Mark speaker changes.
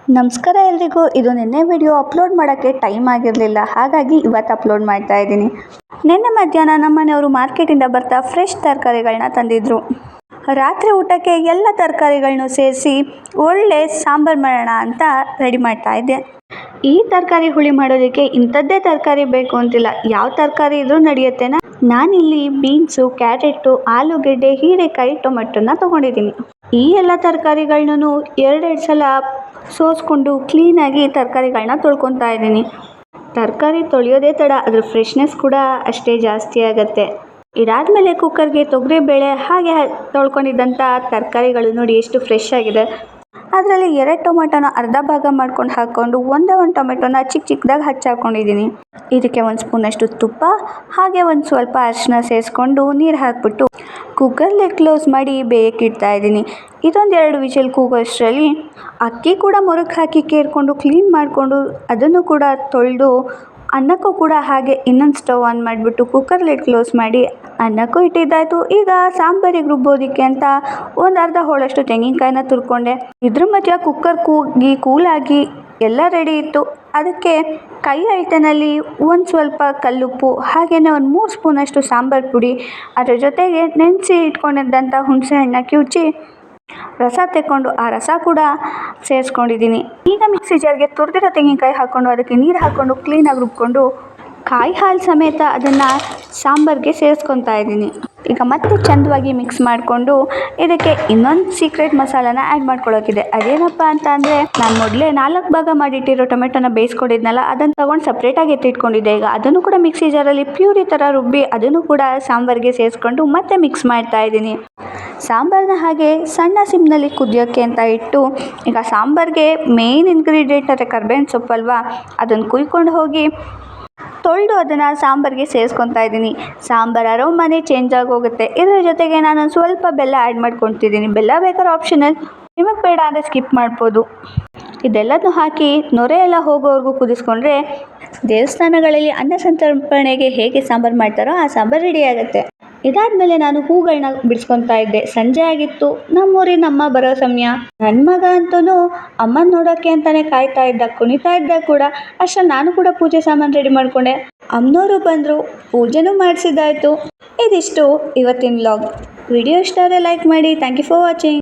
Speaker 1: ನಮಸ್ಕಾರ ಎಲ್ರಿಗೂ. ಇದು ನಿನ್ನೆ ವಿಡಿಯೋ ಅಪ್ಲೋಡ್ ಮಾಡೋಕ್ಕೆ ಟೈಮ್ ಆಗಿರಲಿಲ್ಲ, ಹಾಗಾಗಿ ಇವತ್ತು ಅಪ್ಲೋಡ್ ಮಾಡ್ತಾ ಇದ್ದೀನಿ. ನಿನ್ನೆ ಮಧ್ಯಾಹ್ನ ನಮ್ಮ ಮನೆಯವರು ಮಾರ್ಕೆಟಿಂದ ಬರ್ತಾ ಫ್ರೆಶ್ ತರಕಾರಿಗಳನ್ನ ತಂದಿದ್ರು. ರಾತ್ರಿ ಊಟಕ್ಕೆ ಎಲ್ಲ ತರಕಾರಿಗಳನ್ನೂ ಸೇರಿಸಿ ಒಳ್ಳೆ ಸಾಂಬಾರು ಮಾಡೋಣ ಅಂತ ರೆಡಿ ಮಾಡ್ತಾ ಇದ್ದೆ. ಈ ತರಕಾರಿ ಹುಳಿ ಮಾಡೋದಕ್ಕೆ ಇಂಥದ್ದೇ ತರಕಾರಿ ಬೇಕು ಅಂತಿಲ್ಲ, ಯಾವ ತರಕಾರಿ ಇದ್ರೂ ನಡೆಯುತ್ತೆ. ನಾನಿಲ್ಲಿ ಬೀನ್ಸು, ಕ್ಯಾರೆಟು, ಆಲೂಗೆಡ್ಡೆ, ಹೀರೆಕಾಯಿ, ಟೊಮೆಟೊನ ತೊಗೊಂಡಿದ್ದೀನಿ. ಈ ಎಲ್ಲ ತರಕಾರಿಗಳನ್ನೂ ಎರಡೆರಡು ಸಲ ಸೋಸ್ಕೊಂಡು ಕ್ಲೀನಾಗಿ ತರಕಾರಿಗಳನ್ನ ತೊಳ್ಕೊತಾ ಇದ್ದೀನಿ. ತರಕಾರಿ ತೊಳೆಯೋದೇ ತಡ, ಅದ್ರ ಫ್ರೆಶ್ನೆಸ್ ಕೂಡ ಅಷ್ಟೇ ಜಾಸ್ತಿ ಆಗುತ್ತೆ. ಇದಾದಮೇಲೆ ಕುಕ್ಕರ್ಗೆ ತೊಗರಿಬೇಳೆ ಹಾಗೆ ತೊಳ್ಕೊಂಡಿದ್ದಂಥ ತರಕಾರಿಗಳು ನೋಡಿ ಎಷ್ಟು ಫ್ರೆಶ್ ಆಗಿದೆ. ಅದರಲ್ಲಿ 2 ಟೊಮೆಟೊನ ಅರ್ಧ ಭಾಗ ಮಾಡ್ಕೊಂಡು ಹಾಕ್ಕೊಂಡು ಒಂದೇ ಒಂದು ಟೊಮೆಟೊನ ಚಿಕ್ಕ ಚಿಕ್ಕದಾಗಿ ಹಚ್ಚಾಕೊಂಡಿದ್ದೀನಿ. ಇದಕ್ಕೆ 1 ಸ್ಪೂನಷ್ಟು ತುಪ್ಪ ಹಾಗೆ ಒಂದು ಸ್ವಲ್ಪ ಅರಿಶಿನ ಸೇರಿಸ್ಕೊಂಡು ನೀರು ಹಾಕ್ಬಿಟ್ಟು ಕುಕ್ಕರ್ಲಿ ಕ್ಲೋಸ್ ಮಾಡಿ ಬೇಯಕ್ಕೆ ಇಡ್ತಾ ಇದ್ದೀನಿ. ಇದೊಂದು 2 ವಿಷಲ್ ಕೂಗೋಷ್ಟರಲ್ಲಿ ಅಕ್ಕಿ ಕೂಡ ಮೊರಕ್ಕೆ ಹಾಕಿ ಕೇರ್ಕೊಂಡು ಕ್ಲೀನ್ ಮಾಡಿಕೊಂಡು ಅದನ್ನು ಕೂಡ ತೊಳೆದು ಅನ್ನಕ್ಕೂ ಕೂಡ ಹಾಗೆ ಇನ್ನೊಂದು ಸ್ಟವ್ ಆನ್ ಮಾಡಿಬಿಟ್ಟು ಕುಕ್ಕರ್ಲಿ ಕ್ಲೋಸ್ ಮಾಡಿ ಅನ್ನಕ್ಕೂ ಇಟ್ಟಿದ್ದಾಯಿತು. ಈಗ ಸಾಂಬಾರಿಗೆ ರುಬ್ಬೋದಕ್ಕೆ ಅಂತ ಒಂದು ಅರ್ಧ ಹೋಳಷ್ಟು ತೆಂಗಿನಕಾಯಿನ ತುರ್ಕೊಂಡೆ. ಇದ್ರ ಮಧ್ಯ ಕುಕ್ಕರ್ ಕೂಲಾಗಿ ಎಲ್ಲ ರೆಡಿ ಇತ್ತು. ಅದಕ್ಕೆ ಕೈ ಅಳತೆನಲ್ಲಿ ಒಂದು ಸ್ವಲ್ಪ ಕಲ್ಲುಪ್ಪು ಹಾಗೆಯೇ ಒಂದು 3 ಸ್ಪೂನಷ್ಟು ಸಾಂಬಾರು ಪುಡಿ, ಅದರ ಜೊತೆಗೆ ನೆನೆಸಿ ಇಟ್ಕೊಂಡಿದ್ದಂಥ ಹುಣಸೆ ಹಣ್ಣನ್ನ ಕಿವುಚಿ ರಸ ತೆಕ್ಕೊಂಡು ಆ ರಸ ಕೂಡ ಸೇರಿಸ್ಕೊಂಡಿದ್ದೀನಿ. ಈಗ ಮಿಕ್ಸಿ ಜಾರ್ಗೆ ತುರಿದಿರೋ ತೆಂಗಿನಕಾಯಿ ಹಾಕ್ಕೊಂಡು ಅದಕ್ಕೆ ನೀರು ಹಾಕ್ಕೊಂಡು ಕ್ಲೀನಾಗಿ ರುಬ್ಕೊಂಡು ಕಾಯಿ ಹಾಲು ಸಮೇತ ಅದನ್ನು ಸಾಂಬಾರಿಗೆ ಸೇರಿಸ್ಕೊತಾ ಇದ್ದೀನಿ. ಈಗ ಮತ್ತೆ ಚೆಂದವಾಗಿ ಮಿಕ್ಸ್ ಮಾಡಿಕೊಂಡು ಇದಕ್ಕೆ ಇನ್ನೊಂದು ಸೀಕ್ರೆಟ್ ಮಸಾಲಾನ ಆ್ಯಡ್ ಮಾಡ್ಕೊಳ್ಳೋಕ್ಕಿದೆ. ಅದೇನಪ್ಪ ಅಂತ ಅಂದರೆ, ನಾನು ಮೊದಲೇ 4 ಭಾಗ ಮಾಡಿಟ್ಟಿರೋ ಟೊಮೆಟೊನ ಬೇಯಿಸ್ಕೊಂಡಿದ್ನಲ್ಲ, ಅದನ್ನು ತೊಗೊಂಡು ಸಪ್ರೇಟಾಗಿ ಎತ್ತಿಟ್ಕೊಂಡಿದ್ದೆ. ಈಗ ಅದನ್ನು ಕೂಡ ಮಿಕ್ಸಿ ಜಾರಲ್ಲಿ ಪ್ಯೂರಿ ಥರ ರುಬ್ಬಿ ಅದನ್ನು ಕೂಡ ಸಾಂಬಾರಿಗೆ ಸೇರಿಸ್ಕೊಂಡು ಮತ್ತೆ ಮಿಕ್ಸ್ ಮಾಡ್ತಾ ಇದ್ದೀನಿ. ಸಾಂಬಾರನ್ನ ಹಾಗೆ ಸಣ್ಣ ಸಿಮ್ನಲ್ಲಿ ಕುದಿಯೋಕ್ಕೆ ಅಂತ ಇಟ್ಟು ಈಗ ಸಾಂಬಾರಿಗೆ ಮೇನ್ ಇಂಗ್ರೀಡಿಯೆಂಟ್ ಅಂದರೆ ಕರ್ಬೇವಿನ ಸೊಪ್ಪಲ್ವಾ, ಅದನ್ನು ಕುಯ್ಕೊಂಡು ಹೋಗಿ ತೊಳೆದು ಅದನ್ನು ಸಾಂಬಾರಿಗೆ ಸೇರಿಸ್ಕೊತಾ ಇದ್ದೀನಿ. ಸಾಂಬಾರು ಅರೋಮನೆ ಚೇಂಜ್ ಆಗೋಗುತ್ತೆ. ಇದರ ಜೊತೆಗೆ ನಾನು ಸ್ವಲ್ಪ ಬೆಲ್ಲ ಆ್ಯಡ್ ಮಾಡ್ಕೊತಿದ್ದೀನಿ. ಬೆಲ್ಲ ಬೇಕಾದ್ರೆ ಆಪ್ಷನಲ್, ನಿಮಗೆ ಬೇಡ ಅಂದರೆ ಸ್ಕಿಪ್ ಮಾಡ್ಬೋದು. ಇದೆಲ್ಲದನ್ನೂ ಹಾಕಿ ನೊರೆ ಎಲ್ಲ ಹೋಗೋವರೆಗೂ ಕುದಿಸ್ಕೊಂಡ್ರೆ ದೇವಸ್ಥಾನಗಳಲ್ಲಿ ಅನ್ನ ಸಂತರ್ಪಣೆಗೆ ಹೇಗೆ ಸಾಂಬಾರು ಮಾಡ್ತಾರೋ ಆ ಸಾಂಬಾರು ರೆಡಿ ಆಗುತ್ತೆ. ಇದಾದಮೇಲೆ ನಾನು ಹೂಗಳನ್ನ ಬಿಡಿಸ್ಕೊತಾ ಇದ್ದೆ. ಸಂಜೆ ಆಗಿತ್ತು, ನಮ್ಮೂರಿನಮ್ಮ ಬರೋ ಸಮಯ. ನನ್ನ ಮಗ ಅಂತೂ ಅಮ್ಮನ ನೋಡೋಕ್ಕೆ ಅಂತಲೇ ಕಾಯ್ತಾ ಇದ್ದ, ಕುಣಿತಾ ಇದ್ದ ಕೂಡ. ಅಷ್ಟರಲ್ಲಿ ನಾನು ಕೂಡ ಪೂಜೆ ಸಾಮಾನು ರೆಡಿ ಮಾಡಿಕೊಂಡೆ. ಅಮ್ಮನವರು ಬಂದರು, ಪೂಜೆನೂ ಮಾಡಿಸಿದ್ದಾಯಿತು. ಇದಿಷ್ಟು ಇವತ್ತಿನ ವ್ಲಾಗ್. ವಿಡಿಯೋ ಇಷ್ಟ ಆದರೆ ಲೈಕ್ ಮಾಡಿ. Thank you for watching.